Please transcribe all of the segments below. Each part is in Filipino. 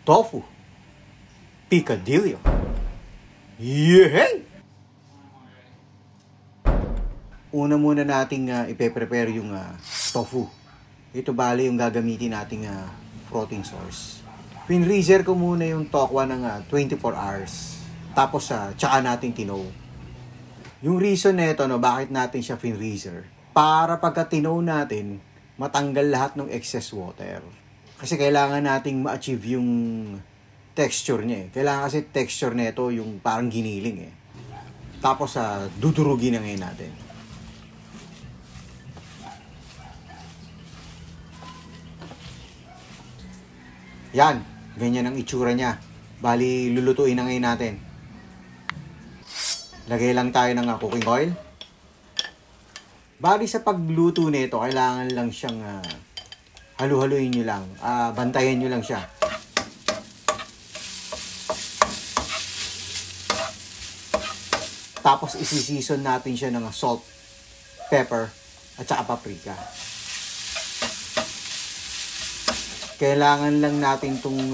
tofu picadillo. Yehey! Una muna nating ipe-prepare yung tofu. Ito bali yung gagamitin nating protein source. Pinreezer ko muna yung tokwa ng 24 hours. Tapos tsaka natin tinow. Yung reason nito bakit natin siya pinreezer, para pagka tinow natin, matanggal lahat ng excess water. Kasi kailangan nating ma-achieve yung texture niya eh. Kailangan kasi texture nito yung parang giniling eh. Tapos dudurugin na ngayon natin. Yan, ganyan ang itsura niya. Bali, lulutuin na ngayon natin. Lagay lang tayo ng cooking oil. Bali sa pagluto nito, kailangan lang siyang halu-haluin nyo lang. Bantayan nyo lang siya. Tapos isi-season natin siya ng salt, pepper, at saka paprika. Kailangan lang natin itong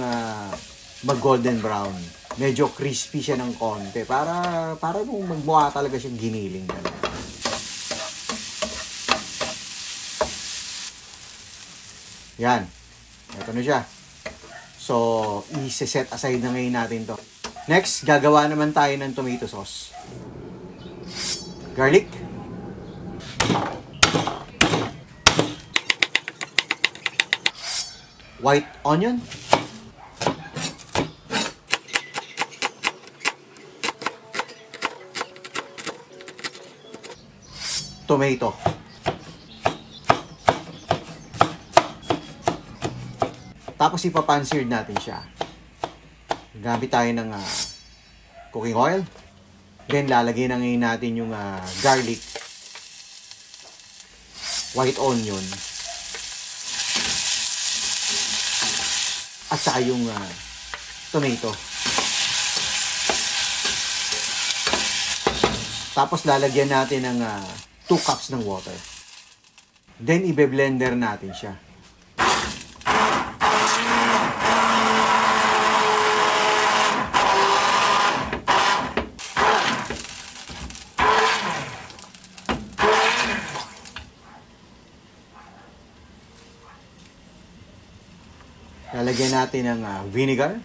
mag-golden brown. Medyo crispy siya ng konti para nung magmukha talaga siyang giniling. Yan. Ito na siya. So, i-set aside na ngayon natin to. Next, gagawa naman tayo ng tomato sauce. Garlic. White onion. Tomato. Tapos ipapan-seared natin siya. Gamit tayo ng cooking oil. Then lalagay na ngayon natin yung garlic, white onion, at saka yung tomato. Tapos lalagyan natin ng 2 cups ng water. Then ibe-blender natin siya. Lalagyan natin ng vinegar.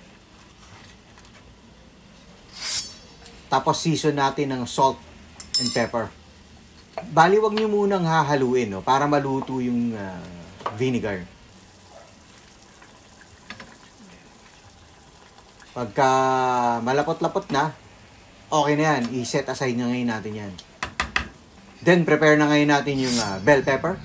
Tapos season natin ng salt and pepper. Bali, wag nyo munang hahaluin para maluto yung vinegar. Pagka malapot-lapot na, okay na yan. I-set aside na ngayon natin yan. Then prepare na ngayon natin yung bell pepper.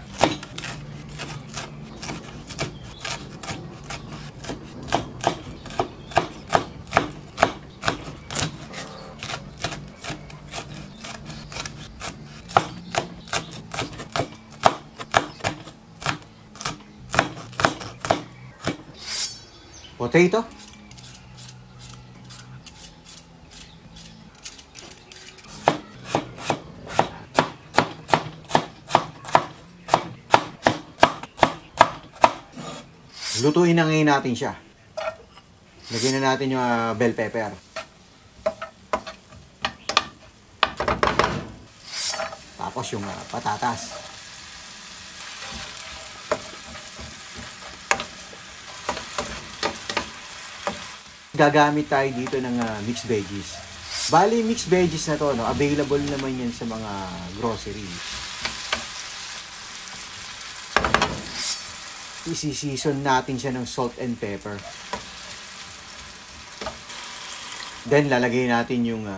Potato. Lutuin na ngayon natin siya. Lagyan na natin yung bell pepper. Tapos yung patatas. Gagamit tayo dito ng mixed veggies. Bali, mixed veggies na to, available naman yan sa mga grocery. Isi-season natin siya ng salt and pepper. Then, lalagay natin yung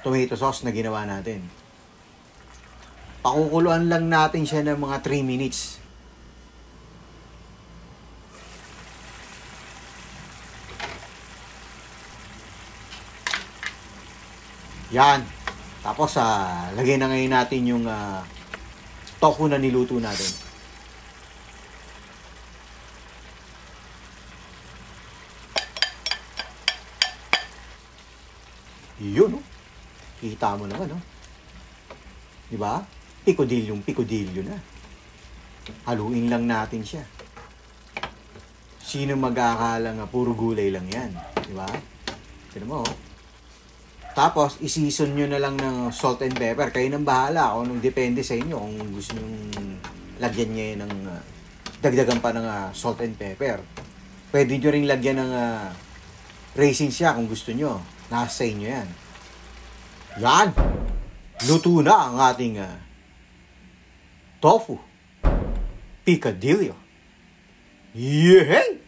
tomato sauce na ginawa natin. Pakukuluan lang natin siya ng mga 3 minutes. Yan. Tapos, lagay na ngayon natin yung tofu na niluto natin. Yun, kita mo naman, diba? Picadillo na. Haluin lang natin siya. Sino mag-aakala nga puro gulay lang yan? Di ba? Tignan mo. Tapos, i-season nyo na lang ng salt and pepper. Kayo nang bahala. Kung anong depende sa inyo. Kung gusto nyo lagyan nyo ng dagdagan pa ng salt and pepper. Pwede nyo rin lagyan ng raisins siya kung gusto nyo. Nasa sa inyo yan. Yan! Luto na ang ating tofu picadillo. Yehey!